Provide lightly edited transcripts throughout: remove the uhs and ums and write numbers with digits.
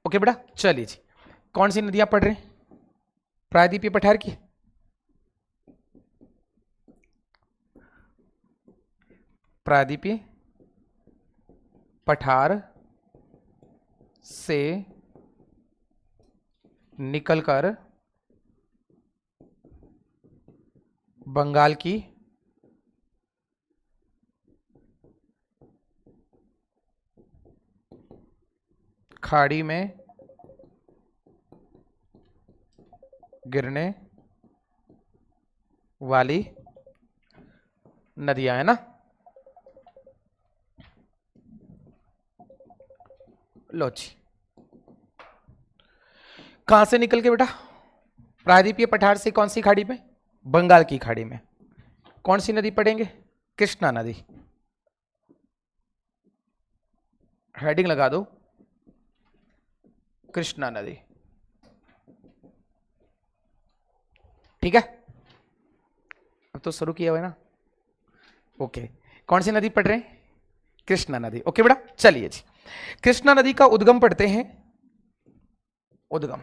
Okay बेटा, चलिए जी। कौन सी नदियां पढ़ रहे हैं? प्रायद्वीपीय पठार की, प्रायद्वीपीय पठार से निकलकर बंगाल की खाड़ी में गिरने वाली नदियां, है ना? लो जी, कहां से निकल के बेटा? प्रायद्वीपीय पठार से कौन सी खाड़ी में? बंगाल की खाड़ी में। कौन सी नदी पढ़ेंगे? कृष्णा नदी। हेडिंग लगा दो, कृष्णा नदी। ठीक है, अब तो शुरू किया हुआ है ना। ओके, कौन सी नदी पढ़ रहे हैं? कृष्णा नदी। ओके बेटा, चलिए जी। कृष्णा नदी का उद्गम पढ़ते हैं। उद्गम,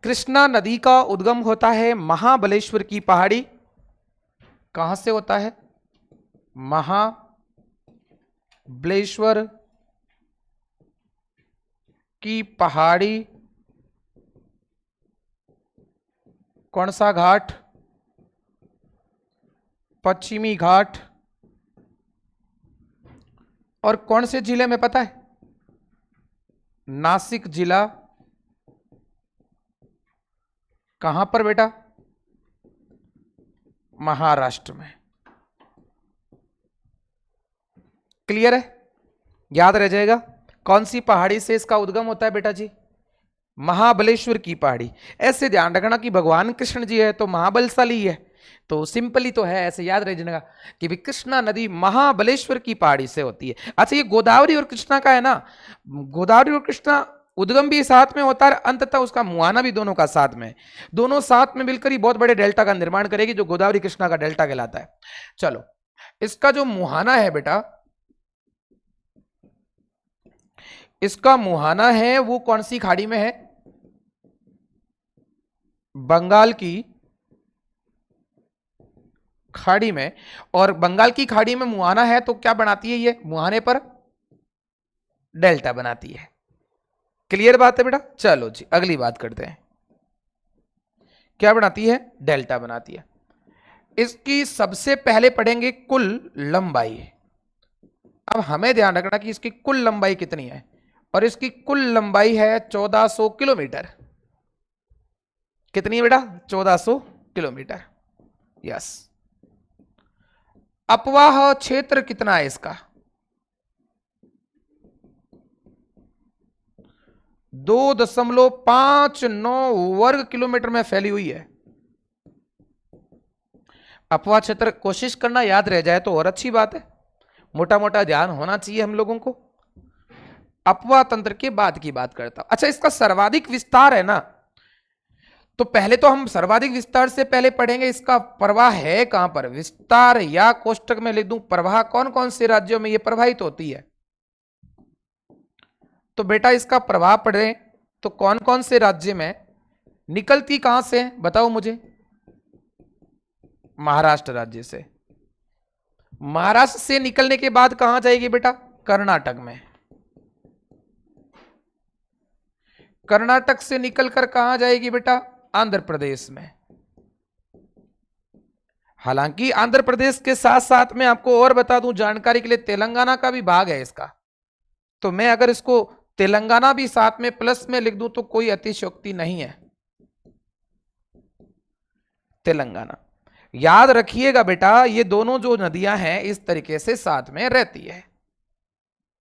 कृष्णा नदी का उद्गम होता है महाबलेश्वर की पहाड़ी। कहां से होता है? महाबलेश्वर की पहाड़ी। कौन सा घाट? पश्चिमी घाट। और कौन से जिले में पता है? नासिक जिला। कहां पर बेटा? महाराष्ट्र में। क्लियर है? याद रह जाएगा। कौन सी पहाड़ी से इसका उद्गम होता है बेटा जी? महाबलेश्वर की पहाड़ी। ऐसे ध्यान रखना कि भगवान कृष्ण जी है तो महाबलशाली है, तो सिंपली तो है, ऐसे याद रह जाएगा कि भी कृष्णा नदी महाबलेश्वर की पहाड़ी से होती है। अच्छा, ये गोदावरी और कृष्णा का है ना, गोदावरी और कृष्णा उद्गम भी साथ में होता है, अंततः उसका मुहाना भी दोनों का साथ में, दोनों साथ में मिलकर ही बहुत बड़े डेल्टा का निर्माण करेगी, जो गोदावरी कृष्णा का डेल्टा कहलाता है। चलो, इसका जो मुहाना है बेटा, इसका मुहाना है वो कौन सी खाड़ी में है? बंगाल की खाड़ी में। और बंगाल की खाड़ी में मुहाना है तो क्या बनाती है? ये मुहाने पर डेल्टा बनाती है। क्लियर बात है बेटा? चलो जी, अगली बात करते हैं। क्या बनाती है? डेल्टा बनाती है। इसकी सबसे पहले पढ़ेंगे कुल लंबाई। अब हमें ध्यान रखना कि इसकी कुल लंबाई कितनी है, और इसकी कुल लंबाई है 1400 किलोमीटर। कितनी है बेटा? 1400 किलोमीटर। यस। अपवाह क्षेत्र कितना है इसका? 2.59 वर्ग किलोमीटर में फैली हुई है। अपवाह क्षेत्र कोशिश करना याद रह जाए तो और अच्छी बात है, मोटा मोटा ध्यान होना चाहिए हम लोगों को। अपवाह तंत्र के बाद की बात करता हूं। अच्छा, इसका सर्वाधिक विस्तार है ना, तो पहले तो हम सर्वाधिक विस्तार से पहले पढ़ेंगे इसका प्रवाह है कहां पर। विस्तार या कोष्टक में लिख दूं प्रवाह कौन कौन से राज्यों में यह प्रवाहित होती है। तो बेटा इसका प्रवाह पढ़े तो कौन कौन से राज्य में निकलती, कहां से बताओ मुझे? महाराष्ट्र राज्य से। महाराष्ट्र से निकलने के बाद कहां जाएगी बेटा? कर्नाटक में। कर्नाटक से निकलकर कहां जाएगी बेटा? आंध्र प्रदेश में। हालांकि आंध्र प्रदेश के साथ साथ में आपको और बता दूं जानकारी के लिए, तेलंगाना का भी भाग है इसका। तो मैं अगर इसको तेलंगाना भी साथ में प्लस में लिख दूं तो कोई अतिशयोक्ति नहीं है। तेलंगाना याद रखिएगा बेटा, ये दोनों जो नदियां हैं इस तरीके से साथ में रहती है।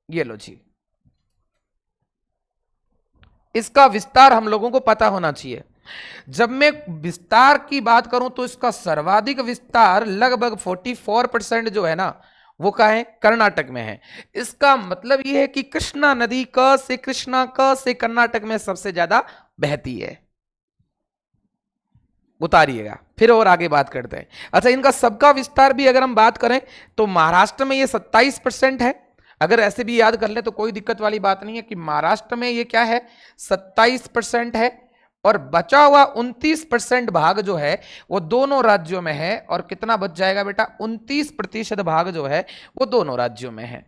ये लो जी, इसका विस्तार हम लोगों को पता होना चाहिए। जब मैं विस्तार की बात करूं तो इसका सर्वाधिक विस्तार लगभग 44% जो है ना, वो कहां है? कर्नाटक में है। इसका मतलब यह है कि कृष्णा नदी क से कर्नाटक में सबसे ज्यादा बहती है। उतारिएगा, फिर और आगे बात करते हैं। अच्छा, इनका सबका विस्तार भी अगर हम बात करें तो महाराष्ट्र में ये 27% है, अगर ऐसे भी याद कर ले तो कोई दिक्कत वाली बात नहीं है कि महाराष्ट्र में ये क्या है 27% है और बचा हुआ 29% भाग जो है वो दोनों राज्यों में है। और कितना बच जाएगा बेटा, 29% भाग जो है वो दोनों राज्यों में है।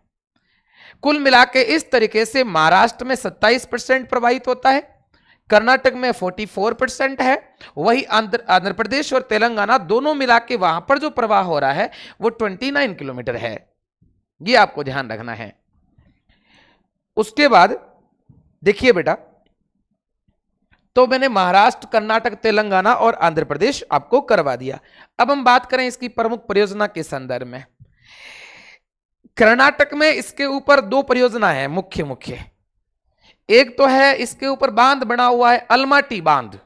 कुल मिला के इस तरीके से महाराष्ट्र में 27% प्रवाहित होता है, कर्नाटक में 44% है, वही आंध्र प्रदेश और तेलंगाना दोनों मिला के वहां पर जो प्रवाह हो रहा है वो 29 किलोमीटर है। ये आपको ध्यान रखना है। उसके बाद देखिए बेटा, तो मैंने महाराष्ट्र, कर्नाटक, तेलंगाना और आंध्र प्रदेश आपको करवा दिया। अब हम बात करें इसकी प्रमुख परियोजना के संदर्भ में। कर्नाटक में इसके ऊपर दो परियोजना है मुख्य। एक तो है इसके ऊपर बांध बना हुआ है अलमाटी बांध,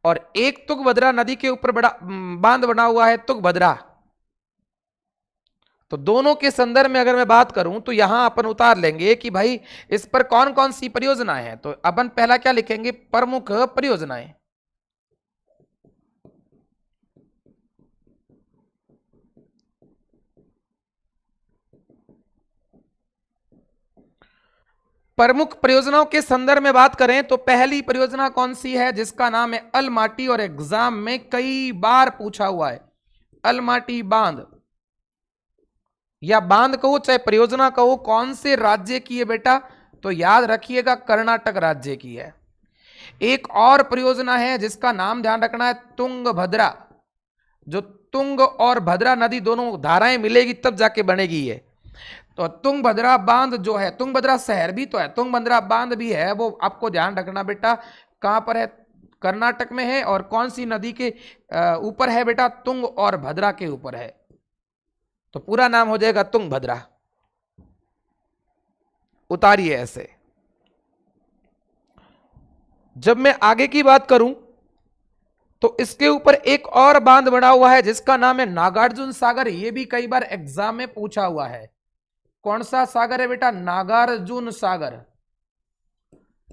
और एक तुंगभद्रा नदी के ऊपर बड़ा बांध बना हुआ है तुंगभद्रा। तो दोनों के संदर्भ में अगर मैं बात करूं तो यहां अपन उतार लेंगे कि भाई इस पर कौन कौन सी परियोजना है। तो अपन पहला क्या लिखेंगे, प्रमुख परियोजनाएं। प्रमुख परियोजनाओं के संदर्भ में बात करें तो पहली परियोजना कौन सी है, जिसका नाम है अलमाटी, और एग्जाम में कई बार पूछा हुआ है। अलमाटी बांध या बांध कहो चाहे परियोजना कहो, कौन से राज्य की है बेटा, तो याद रखिएगा कर्नाटक राज्य की है। एक और परियोजना है जिसका नाम ध्यान रखना है तुंगभद्रा। जो तुंग और भद्रा नदी दोनों धाराएं मिलेगी तब जाके बनेगी ये। तो तुंगभद्रा बांध जो है, तुंगभद्रा शहर भी तो है, तुंगभद्रा बांध भी है, वो आपको ध्यान रखना बेटा कहां पर है, कर्नाटक में है। और कौन सी नदी के ऊपर है बेटा, तुंग और भद्रा के ऊपर है। तो पूरा नाम हो जाएगा तुंगभद्रा। उतारिए ऐसे। जब मैं आगे की बात करूं तो इसके ऊपर एक और बांध बना हुआ है जिसका नाम है नागार्जुन सागर। ये भी कई बार एग्जाम में पूछा हुआ है। कौन सा सागर है बेटा, नागार्जुन सागर।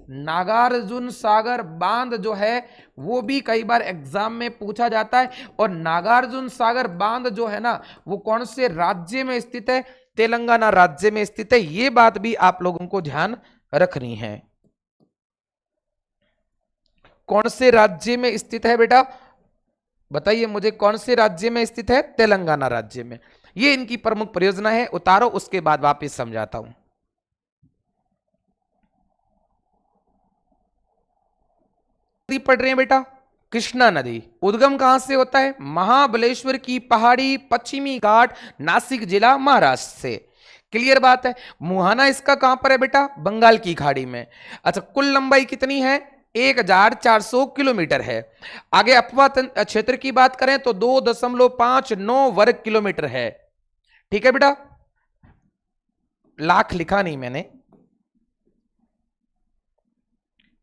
नागार्जुन सागर बांध जो है वो भी कई बार एग्जाम में पूछा जाता है। और नागार्जुन सागर बांध जो है ना वो कौन से राज्य में स्थित है, तेलंगाना राज्य में स्थित है। ये बात भी आप लोगों को ध्यान रखनी है। कौन से राज्य में स्थित है बेटा, बताइए मुझे, कौन से राज्य में स्थित है, तेलंगाना राज्य में। ये इनकी प्रमुख परियोजना है। उतारो, उसके बाद वापस समझाता हूं। नदी पढ़ रहे हैं बेटा, कृष्णा नदी। उद्गम कहां से होता है, महाबलेश्वर की पहाड़ी, पश्चिमी घाट, नासिक जिला, महाराष्ट्र से। क्लियर बात है। मुहाना इसका कहां पर है बेटा, बंगाल की खाड़ी में। अच्छा, कुल लंबाई कितनी है, 1400 किलोमीटर है। आगे अपवा क्षेत्र की बात करें तो 2.59 वर्ग किलोमीटर है। ठीक है बेटा, लाख लिखा नहीं मैंने,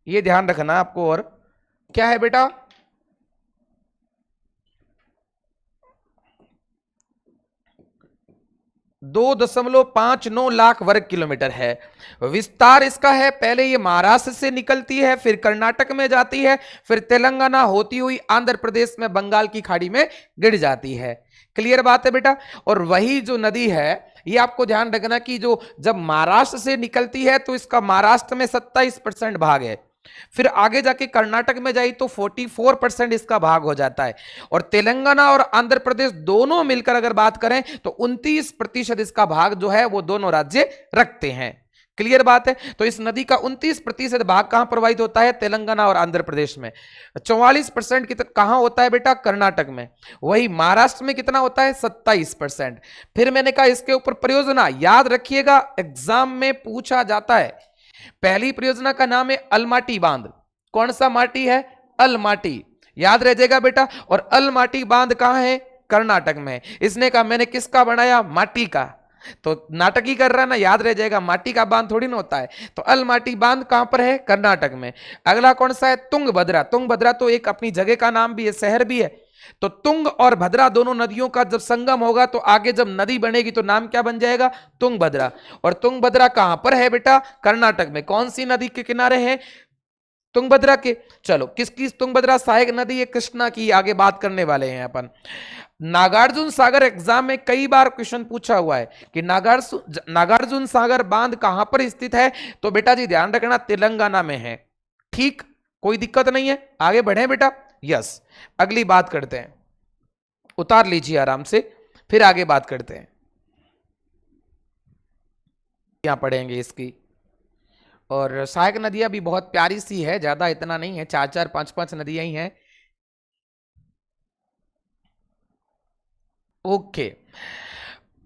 ये ध्यान रखना आपको। और क्या है बेटा, 2.59 लाख वर्ग किलोमीटर है। विस्तार इसका है, पहले ये महाराष्ट्र से निकलती है, फिर कर्नाटक में जाती है, फिर तेलंगाना होती हुई आंध्र प्रदेश में बंगाल की खाड़ी में गिर जाती है। क्लियर बात है बेटा। और वही जो नदी है ये आपको ध्यान रखना कि जो जब महाराष्ट्र से निकलती है तो इसका महाराष्ट्र में 27% भाग है, फिर आगे जाके कर्नाटक में जाई तो 44% इसका भाग हो जाता है, और तेलंगाना और आंध्र प्रदेश दोनों मिलकर अगर बात करें तो 29% इसका भाग जो है वो दोनों राज्य रखते हैं। क्लियर बात है। तो इस नदी का 29% भाग कहां प्रवाहित होता है, तेलंगाना और आंध्र प्रदेश में। 44% कहां होता है बेटा, कर्नाटक में। वही महाराष्ट्र में कितना होता है, 27%। फिर मैंने कहा इसके ऊपर परियोजना याद रखिएगा, एग्जाम में पूछा जाता है। पहली परियोजना का नाम है अलमाटी बांध। कौन सा माटी है, अलमाटी, याद रह जाएगा बेटा। और अलमाटी बांध कहां है, कर्नाटक में। इसने कहा मैंने किसका बनाया, माटी का, तो नाटक ही कर रहा है ना, याद रह जाएगा। माटी का बांध थोड़ी ना होता है। तो अलमाटी बांध कहां पर है, कर्नाटक में। अगला कौन सा है, तुंगभद्रा। तुंगभद्रा तो एक अपनी जगह का नाम भी है, शहर भी है। तो तुंग और भद्रा दोनों नदियों का जब संगम होगा तो आगे जब नदी बनेगी तो नाम क्या बन जाएगा, तुंगभद्रा। और तुंगभद्रा कहां पर है बेटा, कर्नाटक में। कौन सी नदी के किनारे है, तुंगभद्रा के। चलो किसकी तुंगभद्रा सहायक नदी है? कृष्णा की। आगे बात करने वाले हैं अपन। नागार्जुन सागर एग्जाम में कई बार क्वेश्चन पूछा हुआ है कि नागार्जुन सागर बांध कहां पर स्थित है? तो बेटा जी ध्यान रखना तेलंगाना में है। ठीक, कोई दिक्कत नहीं है, आगे बढ़े बेटा। यस, अगली बात करते हैं, उतार लीजिए आराम से, फिर आगे बात करते हैं। यहां पढ़ेंगे इसकी। और सहायक नदियां भी बहुत प्यारी सी है, ज्यादा इतना नहीं है, 4-4 5-5 नदियां ही हैं। ओके,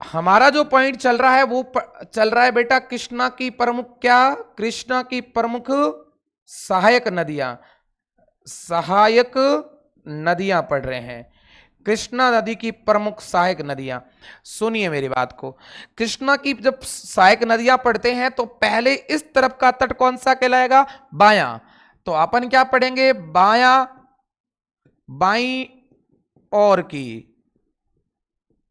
हमारा जो पॉइंट चल रहा है वो चल रहा है बेटा कृष्णा की प्रमुख, क्या? कृष्णा की प्रमुख सहायक नदियां, सहायक नदियां पढ़ रहे हैं। कृष्णा नदी की प्रमुख सहायक नदियां, सुनिए मेरी बात को। कृष्णा की जब सहायक नदियां पढ़ते हैं तो पहले इस तरफ का तट कौन सा कहलाएगा? बायां। तो अपन क्या पढ़ेंगे? बायां, बाईं ओर की।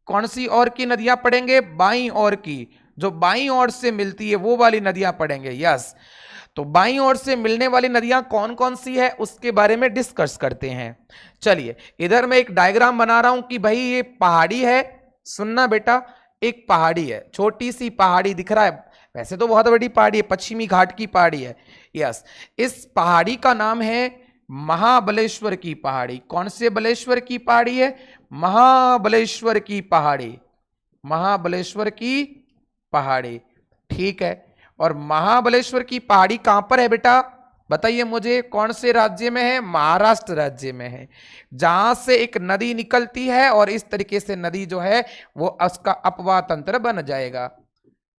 कौन सी ओर की नदियां पढ़ेंगे? बाईं ओर की, जो बाईं ओर से मिलती है वो वाली नदियां पढ़ेंगे। यस, तो बाईं ओर से मिलने वाली नदियां कौन कौन सी है उसके बारे में डिस्कस करते हैं। चलिए, इधर मैं एक डायग्राम बना रहा हूं कि भाई ये पहाड़ी है, सुनना बेटा, एक पहाड़ी है, छोटी सी पहाड़ी दिख रहा है, वैसे तो बहुत बड़ी पहाड़ी है, पश्चिमी घाट की पहाड़ी है। यस, इस पहाड़ी का नाम है महाबलेश्वर की पहाड़ी। कौन से बलेश्वर की पहाड़ी है? महाबलेश्वर की पहाड़ी, महाबलेश्वर की पहाड़ी। ठीक है, और महाबलेश्वर की पहाड़ी कहां पर है बेटा? बताइए मुझे, कौन से राज्य में है? महाराष्ट्र राज्य में है, जहां से एक नदी निकलती है और इस तरीके से नदी जो है वो उसका अपवाह तंत्र बन जाएगा।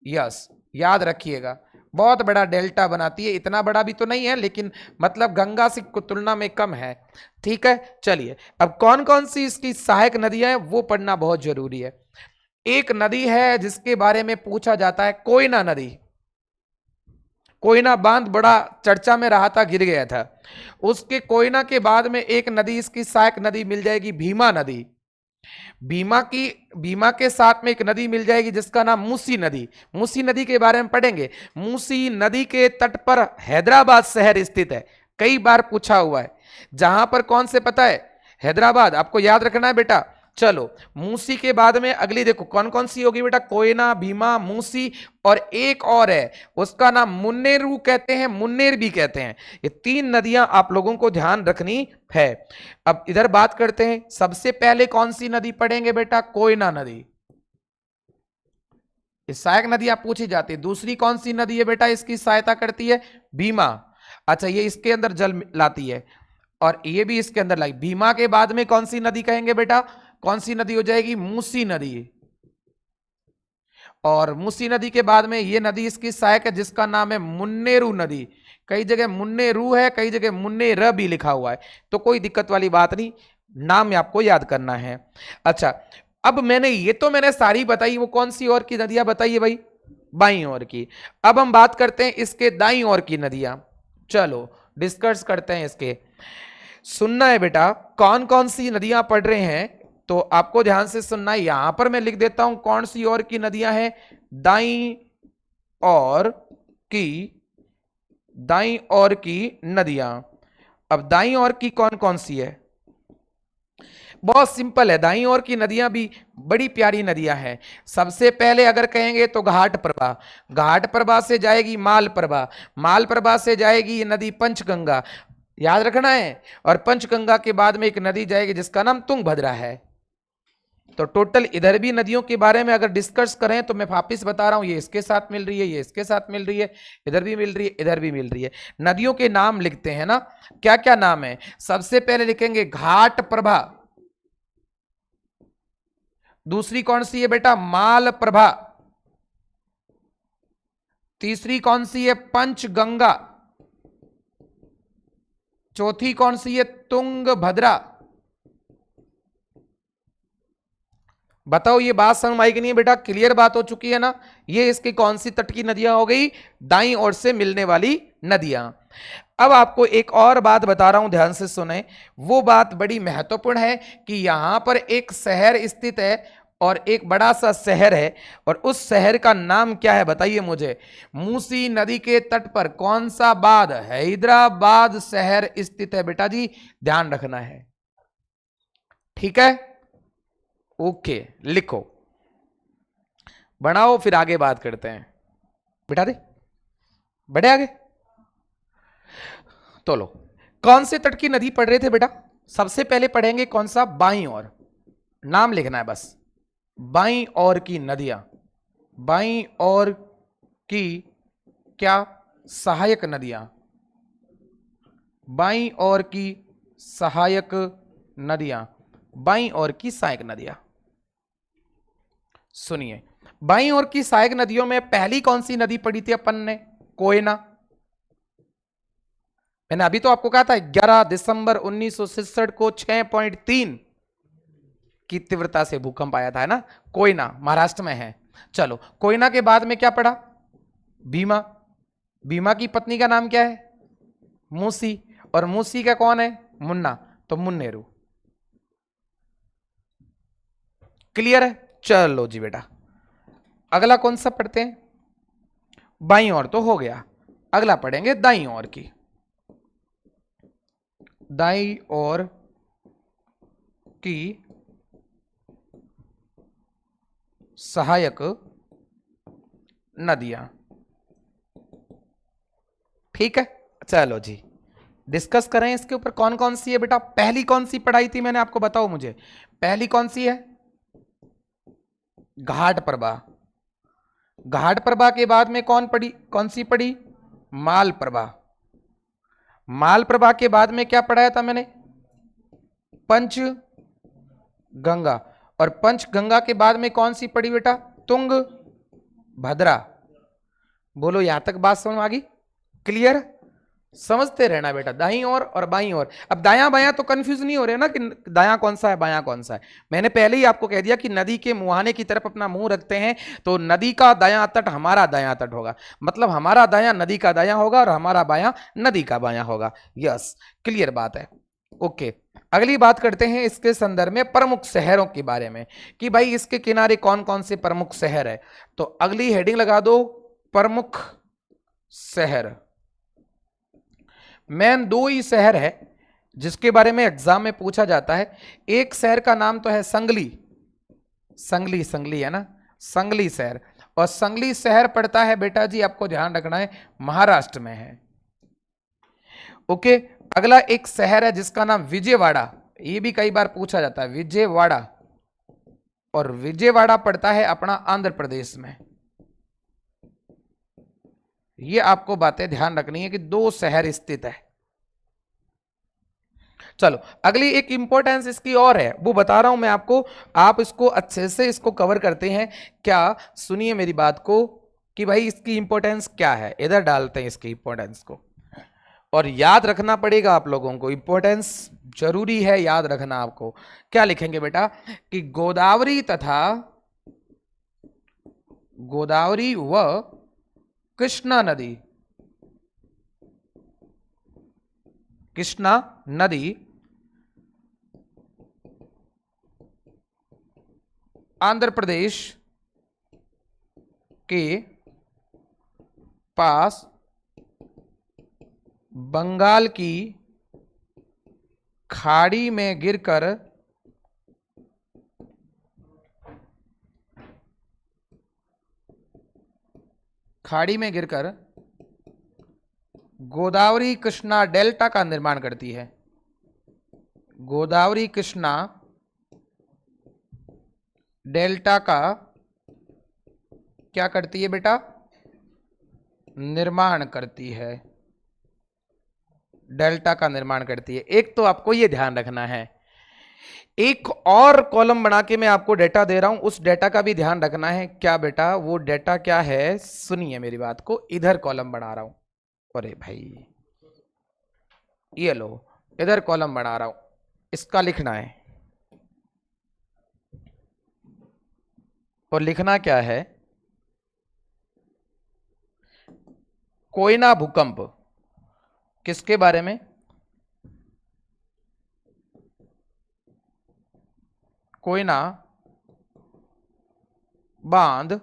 यस, याद रखिएगा, बहुत बड़ा डेल्टा बनाती है, इतना बड़ा भी तो नहीं है लेकिन मतलब गंगा से तुलना में कम है। ठीक है, चलिए अब कौन कौन सी इसकी सहायक नदियां हैं वो पढ़ना बहुत जरूरी है। एक नदी है जिसके बारे में पूछा जाता है, कोयना नदी। कोयना बांध बड़ा चर्चा में रहा था, गिर गया था। उसके कोयना के बाद में एक नदी इसकी सहायक नदी मिल जाएगी, भीमा नदी। भीमा के साथ में एक नदी मिल जाएगी जिसका नाम मूसी नदी। मूसी नदी के बारे में पढ़ेंगे। मूसी नदी के तट पर हैदराबाद शहर स्थित है, कई बार पूछा हुआ है। जहां पर कौन से पता है? हैदराबाद, आपको याद रखना है बेटा। चलो, मूसी के बाद में अगली देखो कौन कौन सी होगी बेटा? कोयना, भीमा, मूसी, और एक और है उसका नाम मुन्नेरू कहते हैं, मुन्नेर भी कहते हैं। ये 3 नदियां आप लोगों को ध्यान रखनी है। अब इधर बात करते हैं, सबसे पहले कौन सी नदी पढ़ेंगे बेटा? कोयना नदी। इस सहायक नदियां पूछी जाती है। दूसरी कौन सी नदी है बेटा इसकी सहायता करती है? भीमा। अच्छा, ये इसके अंदर जल लाती है और ये भी इसके अंदर लाई। भीमा के बाद में कौन सी नदी कहेंगे बेटा? कौन सी नदी हो जाएगी? मूसी नदी। और मूसी नदी के बाद में ये नदी इसकी सहायक है जिसका नाम है मुन्नेरू नदी। कई जगह मुन्नेरू है, कई जगह मुन्नेर भी लिखा हुआ है, तो कोई दिक्कत वाली बात नहीं, नाम आपको याद करना है। अच्छा, अब मैंने सारी बताई, वो कौन सी और की नदियां बताइए भाई? बाईं ओर की। अब हम बात करते हैं इसके दाईं ओर की नदियां। चलो डिस्कस करते हैं इसके। सुनना है बेटा, कौन कौन सी नदियां पढ़ रहे हैं तो आपको ध्यान से सुनना है। यहां पर मैं लिख देता हूं कौन सी ओर की नदियां हैं। दाईं ओर की नदियां। अब दाईं ओर की कौन कौन सी है? बहुत सिंपल है, दाईं ओर की नदियां भी बड़ी प्यारी नदियां हैं। सबसे पहले अगर कहेंगे तो घाट प्रभा, घाट प्रभा से जाएगी माल प्रभा, माल प्रभा से जाएगी ये नदी पंचगंगा, याद रखना है। और पंचगंगा के बाद में एक नदी जाएगी जिसका नाम तुंगभद्रा है। तो टोटल इधर भी नदियों के बारे में अगर डिस्कस करें तो मैं वापिस बता रहा हूं, ये इसके साथ मिल रही है, ये इसके साथ मिल रही है, इधर भी मिल रही है, इधर भी मिल रही है। नदियों के नाम लिखते हैं ना, क्या क्या नाम है? सबसे पहले लिखेंगे घाट प्रभा। दूसरी कौन सी है बेटा? माल प्रभा। तीसरी कौन सी है? पंचगंगा। चौथी कौन सी है? तुंगभद्रा। बताओ ये बात समझ आई कि नहीं बेटा? क्लियर बात हो चुकी है ना? ये इसकी कौन सी तट की नदियां हो गई? दाईं ओर से मिलने वाली नदियां। अब आपको एक और बात बता रहा हूं, ध्यान से सुने। वो बात बड़ी महत्वपूर्ण है कि यहां पर एक शहर स्थित है और एक बड़ा सा शहर है, और उस शहर का नाम क्या है बताइए मुझे। मूसी नदी के तट पर कौन सा बाद, हैदराबाद शहर स्थित है बेटा जी, ध्यान रखना है। ठीक है, ओके, लिखो, बनाओ, फिर आगे बात करते हैं। बिठा दे, बढ़े आगे। तो लो, कौन से तट की नदी पढ़ रहे थे बेटा? सबसे पहले पढ़ेंगे कौन सा, बाईं ओर, नाम लिखना है बस, बाईं ओर की नदियां, बाईं ओर की क्या, सहायक नदियां, बाईं ओर की सहायक नदियां, बाईं ओर की सहायक नदियां। सुनिए, बाईं ओर की सहायक नदियों में पहली कौन सी नदी पढ़ी थी अपन ने, कोयना। मैंने अभी तो आपको कहा था 11 दिसंबर 1966 को 6.3 की तीव्रता से भूकंप आया था, है ना। कोयना महाराष्ट्र में है। चलो, कोयना के बाद में क्या पड़ा, भीमा। भीमा की पत्नी का नाम क्या है, मूसी, और मूसी का कौन है, मुन्ना, तो मुन्नेरू। क्लियर है? चलो जी बेटा, अगला कौन सा पढ़ते हैं, बाईं ओर तो हो गया, अगला पढ़ेंगे दाईं ओर की, दाईं ओर की सहायक नदियां। ठीक है, चलो जी, डिस्कस करें इसके ऊपर, कौन कौन सी है बेटा। पहली कौन सी पढ़ाई थी मैंने आपको, बताओ मुझे, पहली कौन सी है, घाट प्रभा। घाट प्रभा के बाद में कौन पढ़ी, कौन सी पढ़ी, माल प्रभा। माल प्रभा के बाद में क्या पढ़ाया था मैंने, पंच गंगा, और पंच गंगा के बाद में कौन सी पढ़ी बेटा, तुंग भद्रा। बोलो, यहां तक बात समझ में आ गई, क्लियर। समझते रहना बेटा, दाईं ओर और बाईं ओर। अब दायां बायां तो कंफ्यूज नहीं हो रहे ना कि दायां कौन सा है बायां कौन सा है। मैंने पहले ही आपको कह दिया कि नदी के मुहाने की तरफ अपना मुंह रखते हैं तो नदी का दायां तट हमारा दायां तट होगा, मतलब हमारा दायां नदी का दायां होगा और हमारा बायां नदी का बायां होगा। यस, क्लियर बात है, ओके। अगली बात करते हैं इसके संदर्भ में प्रमुख शहरों के बारे में, कि भाई इसके किनारे कौन कौन से प्रमुख शहर है। तो अगली हेडिंग लगा दो, प्रमुख शहर। मेन दो ही शहर है जिसके बारे में एग्जाम में पूछा जाता है। एक शहर का नाम तो है संगली, संगली संगली है ना, संगली शहर, और संगली शहर पड़ता है बेटा जी, आपको ध्यान रखना है, महाराष्ट्र में है। ओके, अगला एक शहर है जिसका नाम विजयवाड़ा, ये भी कई बार पूछा जाता है, विजयवाड़ा, और विजयवाड़ा पड़ता है अपना आंध्र प्रदेश में। ये आपको बातें ध्यान रखनी है कि दो शहर स्थित है। चलो, अगली एक इंपॉर्टेंस इसकी और है, वो बता रहा हूं मैं आपको, आप इसको अच्छे से इसको कवर करते हैं क्या। सुनिए मेरी बात को कि भाई इसकी इंपॉर्टेंस क्या है, इधर डालते हैं इसकी इंपॉर्टेंस को, और याद रखना पड़ेगा आप लोगों को, इंपॉर्टेंस जरूरी है याद रखना आपको। क्या लिखेंगे बेटा कि गोदावरी तथा गोदावरी व कृष्णा नदी, कृष्णा नदी आंध्र प्रदेश के पास बंगाल की खाड़ी में गिरकर गोदावरी कृष्णा डेल्टा का निर्माण करती है। गोदावरी कृष्णा डेल्टा का क्या करती है बेटा, निर्माण करती है, डेल्टा का निर्माण करती है। एक तो आपको यह ध्यान रखना है, एक और कॉलम बना के मैं आपको डेटा दे रहा हूं, उस डेटा का भी ध्यान रखना है। क्या बेटा, वो डेटा क्या है, सुनिए मेरी बात को, इधर कॉलम बना रहा हूं, अरे भाई ये लो, इधर कॉलम बना रहा हूं, इसका लिखना है, और लिखना क्या है, कोयना भूकंप। किसके बारे में, कोयना बांध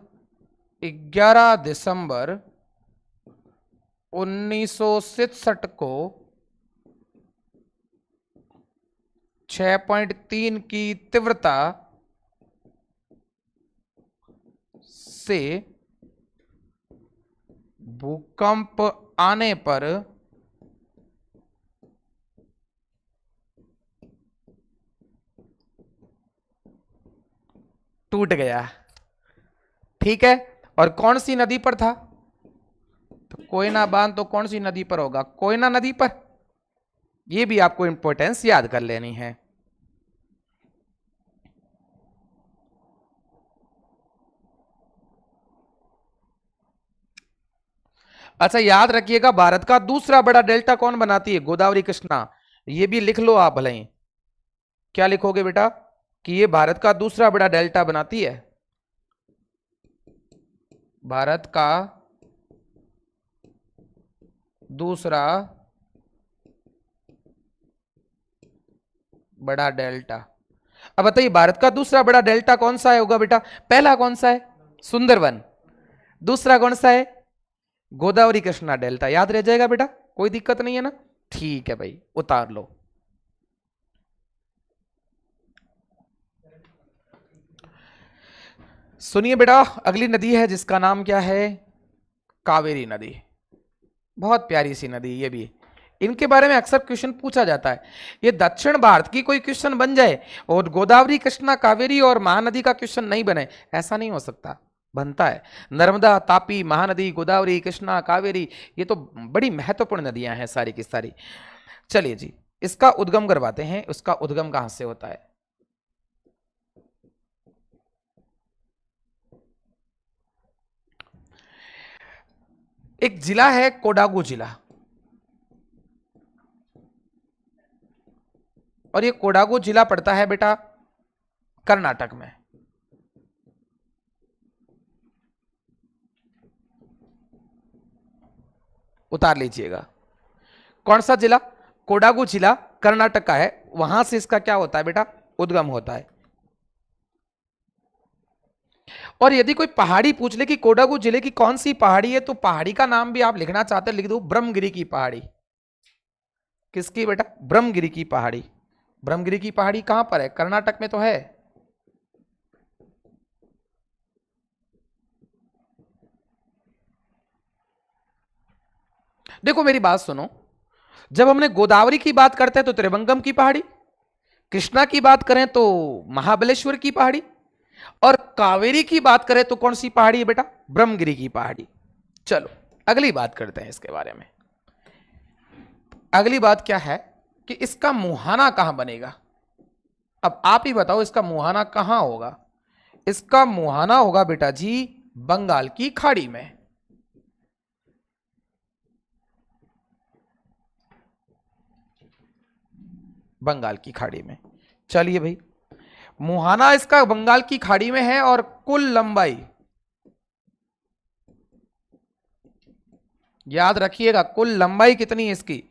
11 दिसंबर 1967 को 6.3 की तीव्रता से भूकंप आने पर टूट गया। ठीक है, और कौन सी नदी पर था? तो कोयना बांध तो कौन सी नदी पर होगा? कोयना नदी पर। यह भी आपको इंपॉर्टेंस याद कर लेनी है। अच्छा, याद रखिएगा, भारत का दूसरा बड़ा डेल्टा कौन बनाती है? गोदावरी कृष्णा। ये भी लिख लो आप भले ही। क्या लिखोगे बेटा? कि ये भारत का दूसरा बड़ा डेल्टा बनाती है। भारत का दूसरा बड़ा डेल्टा। अब बताइए, भारत का दूसरा बड़ा डेल्टा कौन सा है होगा बेटा? पहला कौन सा है? सुंदरवन। दूसरा कौन सा है? गोदावरी कृष्णा डेल्टा। याद रह जाएगा बेटा, कोई दिक्कत नहीं है ना? ठीक है भाई, उतार लो। सुनिए बेटा, अगली नदी है जिसका नाम क्या है? कावेरी नदी। बहुत प्यारी सी नदी ये भी। इनके बारे में अक्सर क्वेश्चन पूछा जाता है। ये दक्षिण भारत की कोई क्वेश्चन बन जाए और गोदावरी कृष्णा कावेरी और महानदी का क्वेश्चन नहीं बने, ऐसा नहीं हो सकता। बनता है। नर्मदा, तापी, महानदी, गोदावरी, कृष्णा, कावेरी, ये तो बड़ी महत्वपूर्ण नदियां हैं सारी की सारी। चलिए जी, इसका उद्गम करवाते हैं। उसका उद्गम कहां से होता है? एक जिला है कोडागु जिला, और ये कोडागु जिला पड़ता है बेटा कर्नाटक में। उतार लीजिएगा। कौन सा जिला? कोडागु जिला कर्नाटक का है। वहां से इसका क्या होता है बेटा? उद्गम होता है। और यदि कोई पहाड़ी पूछ ले कि कोडागु जिले की कौन सी पहाड़ी है, तो पहाड़ी का नाम भी आप लिखना चाहते हैं, लिख दो ब्रह्मगिरी की पहाड़ी। किसकी बेटा? ब्रह्मगिरी की पहाड़ी। ब्रह्मगिरी की पहाड़ी कहां पर है? कर्नाटक में तो है। देखो मेरी बात सुनो, जब हमने गोदावरी की बात करते हैं तो त्रिभंगम की पहाड़ी, कृष्णा की बात करें तो महाबलेश्वर की पहाड़ी, और कावेरी की बात करें तो कौन सी पहाड़ी है बेटा? ब्रह्मगिरी की पहाड़ी। चलो अगली बात करते हैं इसके बारे में। अगली बात क्या है कि इसका मुहाना कहां बनेगा? अब आप ही बताओ, इसका मुहाना कहां होगा? इसका मुहाना होगा बेटा जी बंगाल की खाड़ी में। बंगाल की खाड़ी में। चलिए भाई, मुहाना इसका बंगाल की खाड़ी में है, और कुल लंबाई, याद रखिएगा, कुल लंबाई कितनी है इसकी?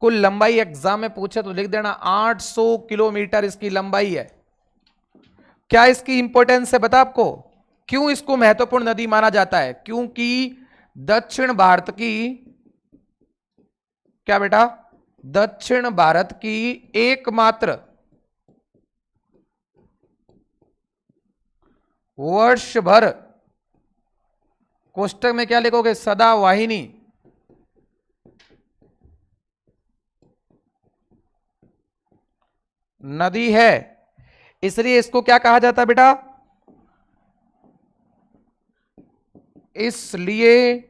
कुल लंबाई एग्जाम में पूछे तो लिख देना 800 किलोमीटर इसकी लंबाई है। क्या इसकी इंपॉर्टेंस है बता आपको? क्यों इसको महत्वपूर्ण नदी माना जाता है? क्योंकि दक्षिण भारत की, क्या बेटा? दक्षिण भारत की एकमात्र वर्ष भर, कोष्टक में क्या लिखोगे? सदा वाहिनी नदी है। इसलिए इसको क्या कहा जाता है बेटा? इसलिए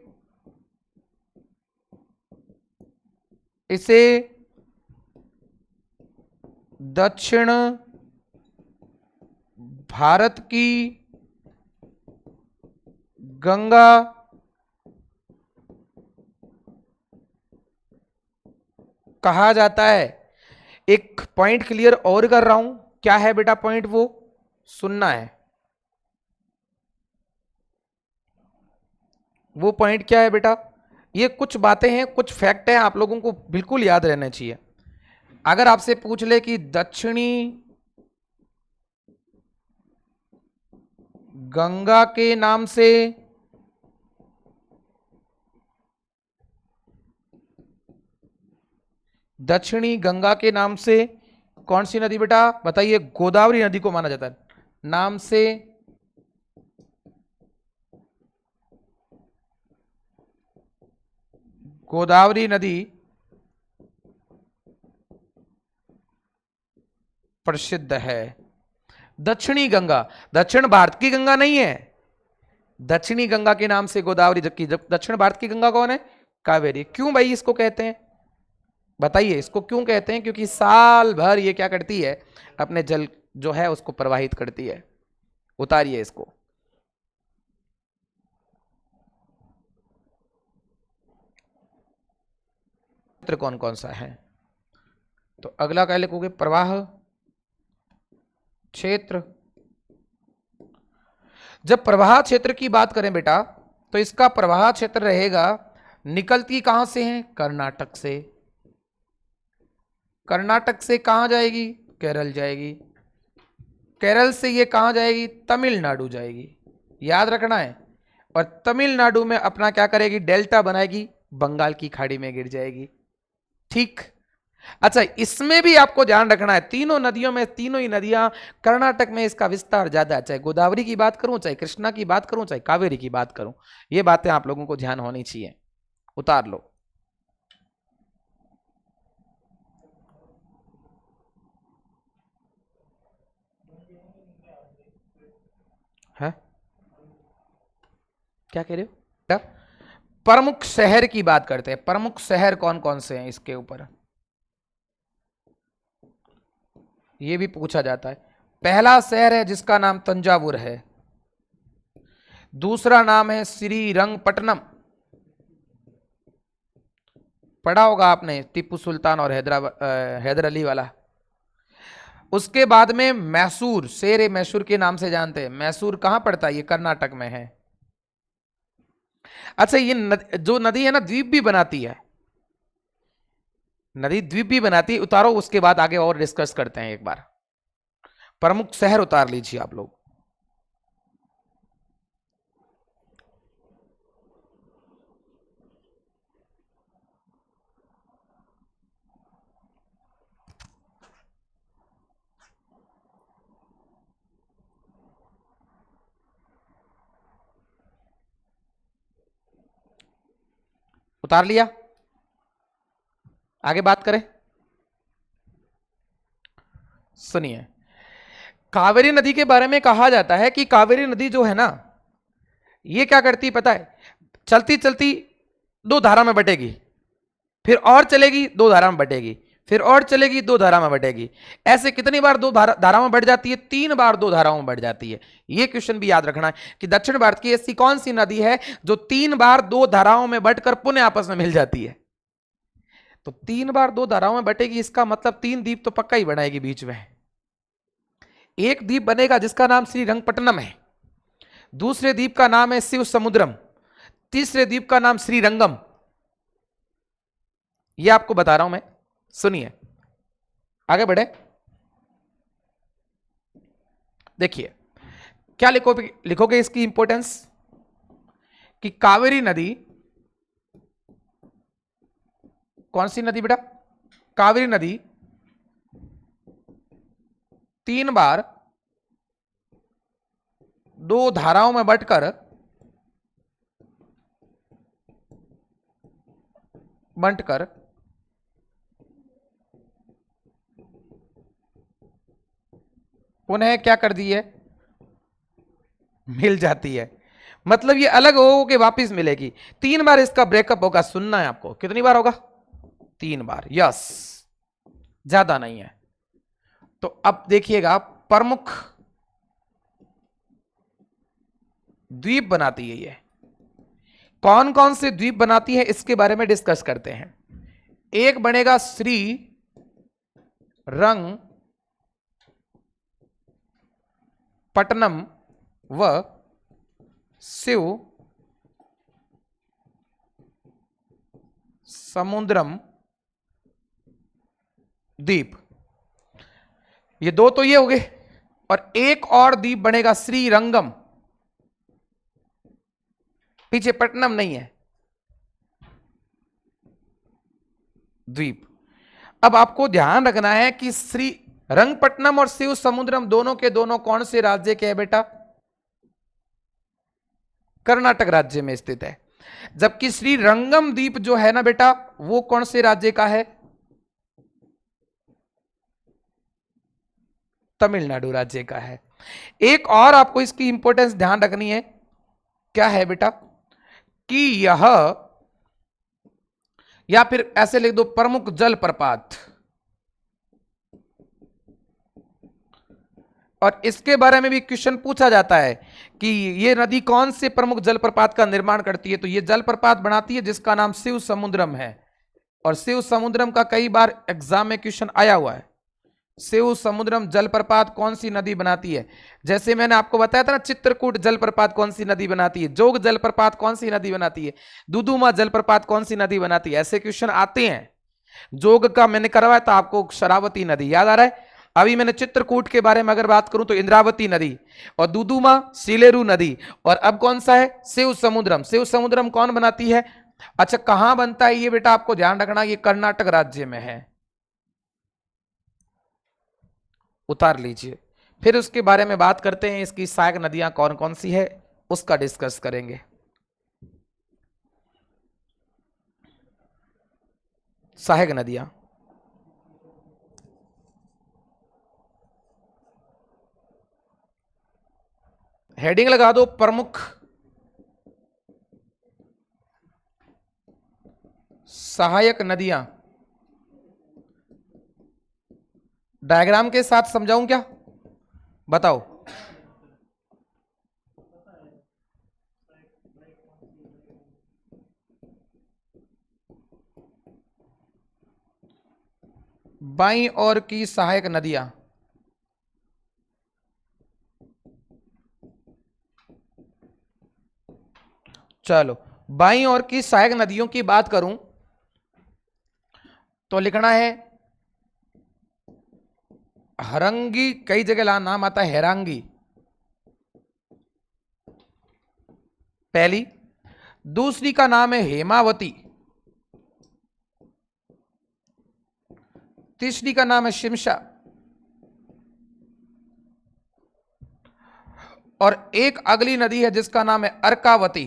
इसे दक्षिण भारत की गंगा कहा जाता है। एक पॉइंट क्लियर और कर रहा हूं, क्या है बेटा पॉइंट? वो सुनना है। वो पॉइंट क्या है बेटा? ये कुछ बातें हैं, कुछ फैक्ट हैं, आप लोगों को बिल्कुल याद रहना चाहिए। अगर आपसे पूछ ले कि गंगा के नाम से दक्षिणी गंगा के नाम से कौन सी नदी बेटा बताइए? गोदावरी नदी को माना जाता है नाम से। गोदावरी नदी प्रसिद्ध है। दक्षिणी गंगा दक्षिण भारत की गंगा नहीं है, दक्षिणी गंगा के नाम से गोदावरी, जबकि दक्षिण भारत की गंगा कौन है? कावेरी। क्यों भाई इसको कहते हैं बताइए? इसको क्यों कहते हैं? क्योंकि साल भर ये क्या करती है? अपने जल जो है उसको प्रवाहित करती है। उतारिए इसको। क्षेत्र कौन कौन सा है? तो अगला क्या लिखोगे? प्रवाह क्षेत्र। जब प्रवाह क्षेत्र की बात करें बेटा तो इसका प्रवाह क्षेत्र रहेगा, निकलती कहां से है? कर्नाटक से। कर्नाटक से कहां जाएगी? केरल जाएगी। केरल से ये कहां जाएगी? तमिलनाडु जाएगी। याद रखना है। और तमिलनाडु में अपना क्या करेगी? डेल्टा बनाएगी, बंगाल की खाड़ी में गिर जाएगी। ठीक। अच्छा, इसमें भी आपको ध्यान रखना है, तीनों नदियों में, तीनों ही नदियां कर्नाटक में इसका विस्तार ज्यादा है। चाहे गोदावरी की बात करूं, चाहे कृष्णा की बात करूं, चाहे कावेरी की बात करूं, ये बातें आप लोगों को ध्यान होनी चाहिए। उतार लो। है क्या कह रहे हो? प्रमुख शहर की बात करते हैं। प्रमुख शहर कौन कौन से हैं इसके ऊपर ये भी पूछा जाता है। पहला शहर है जिसका नाम तंजावुर है। दूसरा नाम है श्रीरंगपट्टनम, पढ़ा होगा आपने, टीपू सुल्तान और हैदर अली वाला। उसके बाद में मैसूर, शेर मैसूर के नाम से जानते हैं। मैसूर कहां पड़ता है? ये कर्नाटक में है। अच्छा, ये जो नदी है ना, द्वीप भी बनाती है, नदी द्वीप भी बनाती है। उतारो, उसके बाद आगे और डिस्कस करते हैं एक बार। प्रमुख शहर उतार लीजिए आप लोग। उतार लिया? आगे बात करें। सुनिए, कावेरी नदी के बारे में कहा जाता है कि कावेरी नदी जो है ना, ये क्या करती पता है? चलती चलती दो धारा में बटेगी, फिर और चलेगी, दो धारा में बटेगी, फिर और चलेगी, दो धारा में बटेगी। ऐसे कितनी बार दो धाराओं में बढ़ जाती है? 3 बार दो धाराओं में बढ़ जाती है। यह क्वेश्चन भी याद रखना है कि दक्षिण भारत की ऐसी कौन सी नदी है जो 3 बार दो धाराओं में बटकर पुनः आपस में मिल जाती है? तो 3 बार दो धाराओं में बटेगी, इसका मतलब 3 द्वीप तो पक्का ही बनाएगी बीच में। एक द्वीप बनेगा जिसका नाम श्रीरंगपट्टनम है, दूसरे द्वीप का नाम है शिव समुद्रम, तीसरे द्वीप का नाम श्रीरंगम। यह आपको बता रहा हूं मैं। सुनिए, आगे बढ़े। देखिए क्या लिखोगे इसकी इंपॉर्टेंस कि कावेरी नदी, कौन सी नदी बेटा? कावेरी नदी 3 बार दो धाराओं में बंटकर पुनः क्या कर दी है? मिल जाती है। मतलब ये अलग हो के वापस मिलेगी। 3 बार इसका ब्रेकअप होगा। सुनना है आपको, कितनी बार होगा? 3 बार। यस, ज्यादा नहीं है। तो अब देखिएगा, प्रमुख द्वीप बनाती है ये। कौन कौन से द्वीप बनाती है इसके बारे में डिस्कस करते हैं। एक बनेगा श्री रंग पट्टनम व शिव समुद्रम द्वीप। ये दो तो ये हो गए, और एक और द्वीप बनेगा श्रीरंगम। पीछे पट्टनम नहीं है, द्वीप। अब आपको ध्यान रखना है कि श्री रंगपट्टनम और शिव समुद्रम दोनों के दोनों कौन से राज्य के है बेटा? कर्नाटक राज्य में स्थित है। जबकि श्री रंगम द्वीप जो है ना बेटा, वो कौन से राज्य का है? तमिलनाडु राज्य का है। एक और आपको इसकी इंपॉर्टेंस ध्यान रखनी है, क्या है बेटा, कि यह, या फिर ऐसे लिख दो, प्रमुख जलप्रपात। और इसके बारे में भी क्वेश्चन पूछा जाता है कि ये नदी कौन से प्रमुख जलप्रपात का निर्माण करती है, तो ये जलप्रपात बनाती है जिसका नाम शिव समुद्रम है। और शिव समुद्रम का कई बार एग्जाम में क्वेश्चन आया हुआ है। शिव समुद्रम जलप्रपात कौन सी नदी बनाती है? जैसे मैंने आपको बताया था ना, चित्रकूट जलप्रपात कौन सी नदी बनाती है, जोग जलप्रपात कौन सी नदी बनाती है, दुदुमा जलप्रपात कौन सी नदी बनाती है, ऐसे क्वेश्चन आते हैं। जोग का मैंने करवाया था आपको, शरावती नदी याद आ रहा है। अभी मैंने चित्रकूट के बारे में अगर बात करूं तो इंद्रावती नदी, और दुदुमा सीलेरू नदी, और अब कौन सा है? शिव समुद्रम। शिव समुद्रम कौन बनाती है? अच्छा, कहां बनता है ये बेटा? आपको ध्यान रखना, ये कर्नाटक राज्य में है, उतार लीजिए। फिर उसके बारे में बात करते हैं, इसकी सहायक नदियां कौन कौन सी है उसका डिस्कस करेंगे। सहायक नदियां, हेडिंग लगा दो, प्रमुख सहायक नदियां। डायग्राम के साथ समझाऊं क्या? बताओ। बाईं ओर की सहायक नदियां, चलो बाईं ओर की सहायक नदियों की बात करूं तो लिखना है हरंगी, कई जगह नाम आता है हेरांगी, पहली। दूसरी का नाम है हेमावती, तीसरी का नाम है शिमशा, और एक अगली नदी है जिसका नाम है अर्कावती।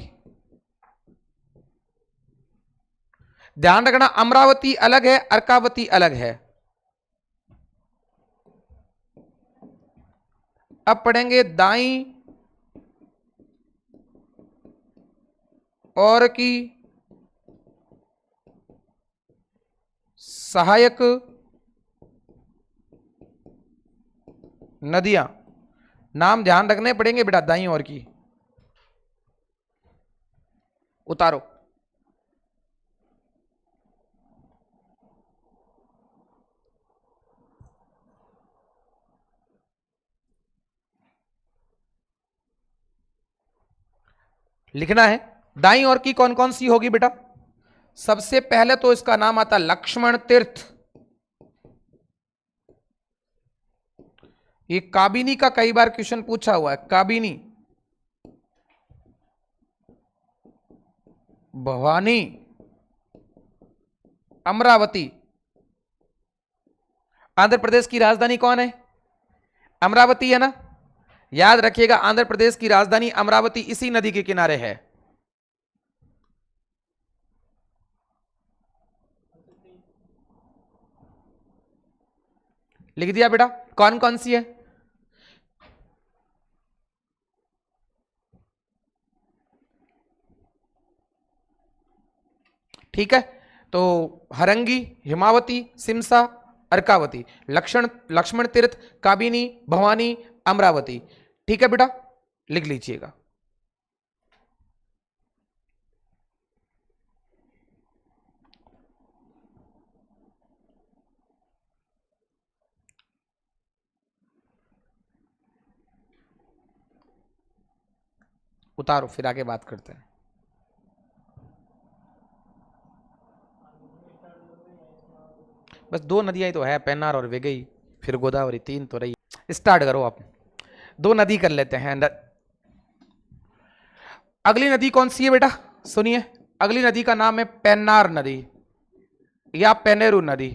ध्यान रखना, अमरावती अलग है, अर्कावती अलग है। अब पढ़ेंगे दाईं और की सहायक नदियां। नाम ध्यान रखने पड़ेंगे बेटा, दाईं ओर की। उतारो। लिखना है दाईं ओर की कौन कौन सी होगी बेटा। सबसे पहले तो इसका नाम आता लक्ष्मण तीर्थ। ये काबिनी का कई बार क्वेश्चन पूछा हुआ है, काबिनी, भवानी, अमरावती। आंध्र प्रदेश की राजधानी कौन है? अमरावती है ना। याद रखिएगा, आंध्र प्रदेश की राजधानी अमरावती इसी नदी के किनारे है। लिख दिया बेटा, कौन कौन सी है? ठीक है, तो हरंगी, हिमावती, सिमसा, अर्कावती, लक्ष्मण तीर्थ, काबिनी, भवानी, अमरावती। ठीक है बेटा, लिख लीजिएगा। उतारो, फिर आगे बात करते हैं। बस दो नदियां ही तो है, पेन्नार और वेगई, फिर गोदावरी, तीन तो रही। स्टार्ट करो आप, दो नदी कर लेते हैं। अगली नदी कौन सी है बेटा, सुनिए। अगली नदी का नाम है पेन्नार नदी या पेनेरू नदी।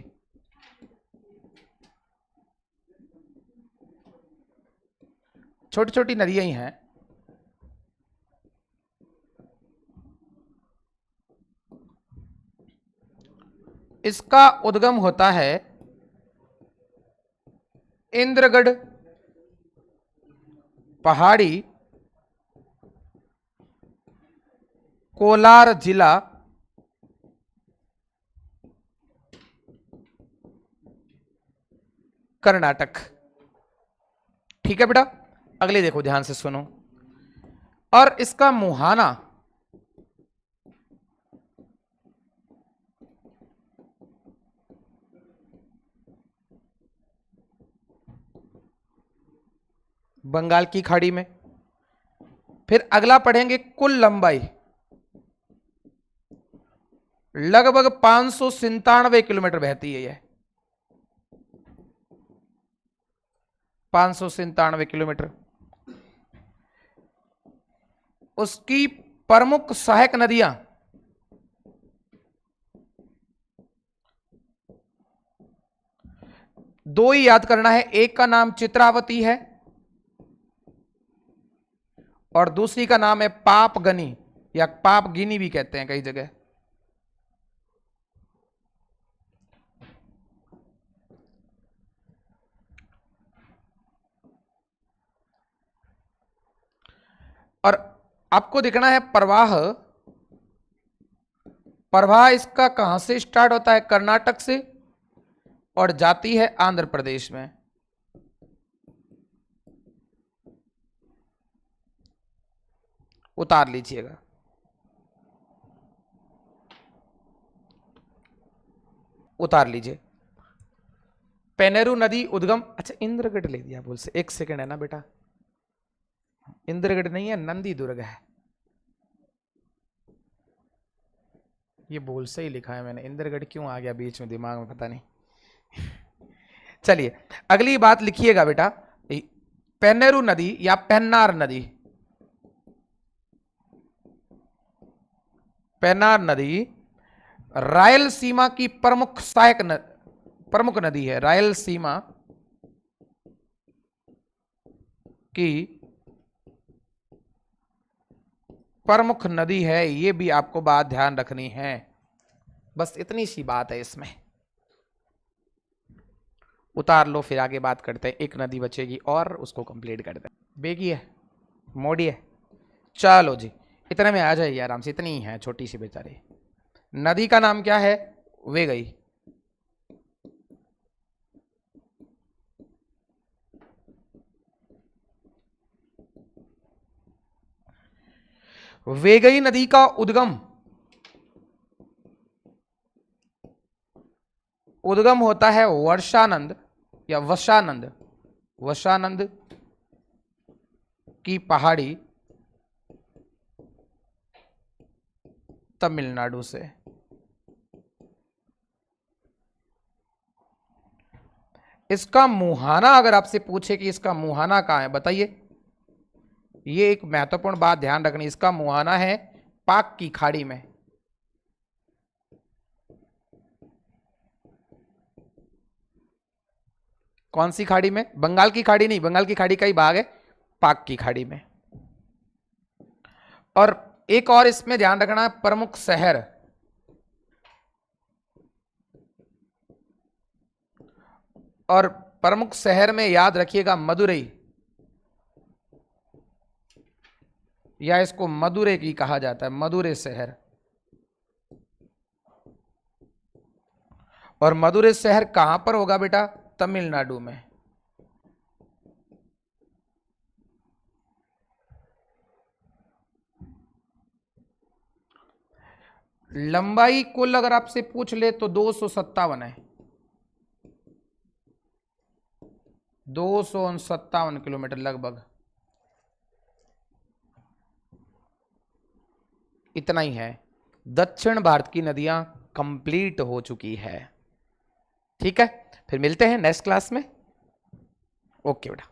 छोटी छोटी नदियां ही हैं। इसका उद्गम होता है इंद्रगढ़ पहाड़ी, कोलार जिला, कर्नाटक। ठीक है बेटा, अगले देखो ध्यान से सुनो। और इसका मुहाना बंगाल की खाड़ी में। फिर अगला पढ़ेंगे कुल लंबाई लगभग 597 किलोमीटर बहती है। यह 597 किलोमीटर। उसकी प्रमुख सहायक नदियां दो ही याद करना है, एक का नाम चित्रावती है और दूसरी का नाम है पापगनी या पापगिनी भी कहते हैं कई जगह। और आपको दिखना है प्रवाह। प्रवाह इसका कहां से स्टार्ट होता है, कर्नाटक से, और जाती है आंध्र प्रदेश में। उतार लीजिएगा। उतार लीजिए। पेनेरू नदी उद्गम, अच्छा इंद्रगढ़ ले दिया बोल से, एक सेकंड है ना बेटा, इंद्रगढ़ नहीं है, नंदी दुर्ग है। ये बोल से ही लिखा है मैंने, इंद्रगढ़ क्यों आ गया बीच में दिमाग में पता नहीं। चलिए अगली बात लिखिएगा बेटा, पेनेरू नदी या पेन्नार नदी। पेन्नार नदी रायलसीमा की प्रमुख नदी है। रायलसीमा की प्रमुख नदी है, ये भी आपको बात ध्यान रखनी है। बस इतनी सी बात है इसमें। उतार लो, फिर आगे बात करते हैं। एक नदी बचेगी और उसको कंप्लीट करते हैं। बेगी है, मोड़ी है, चलो जी इतने में आ जाइए आराम से, इतनी ही है छोटी सी बेचारी। नदी का नाम क्या है, वेगई। वेगई नदी का उद्गम होता है वर्षानंद या वशानंद की पहाड़ी, तमिलनाडु से। इसका मुहाना अगर आपसे पूछे कि इसका मुहाना कहां है, बताइए। ये एक महत्वपूर्ण बात ध्यान रखनी, इसका मुहाना है पाक की खाड़ी में। कौन सी खाड़ी में, बंगाल की खाड़ी नहीं, बंगाल की खाड़ी का ही भाग है, पाक की खाड़ी में। और एक और इसमें ध्यान रखना, प्रमुख शहर और प्रमुख शहर में याद रखिएगा मदुरई, या इसको मदुरै की कहा जाता है, मदुरै शहर। और मदुरै शहर कहां पर होगा बेटा, तमिलनाडु में। लंबाई कुल अगर आपसे पूछ ले तो 257 है, 257 किलोमीटर लगभग, इतना ही है। दक्षिण भारत की नदियां कंप्लीट हो चुकी है। ठीक है, फिर मिलते हैं नेक्स्ट क्लास में। ओके बेटा।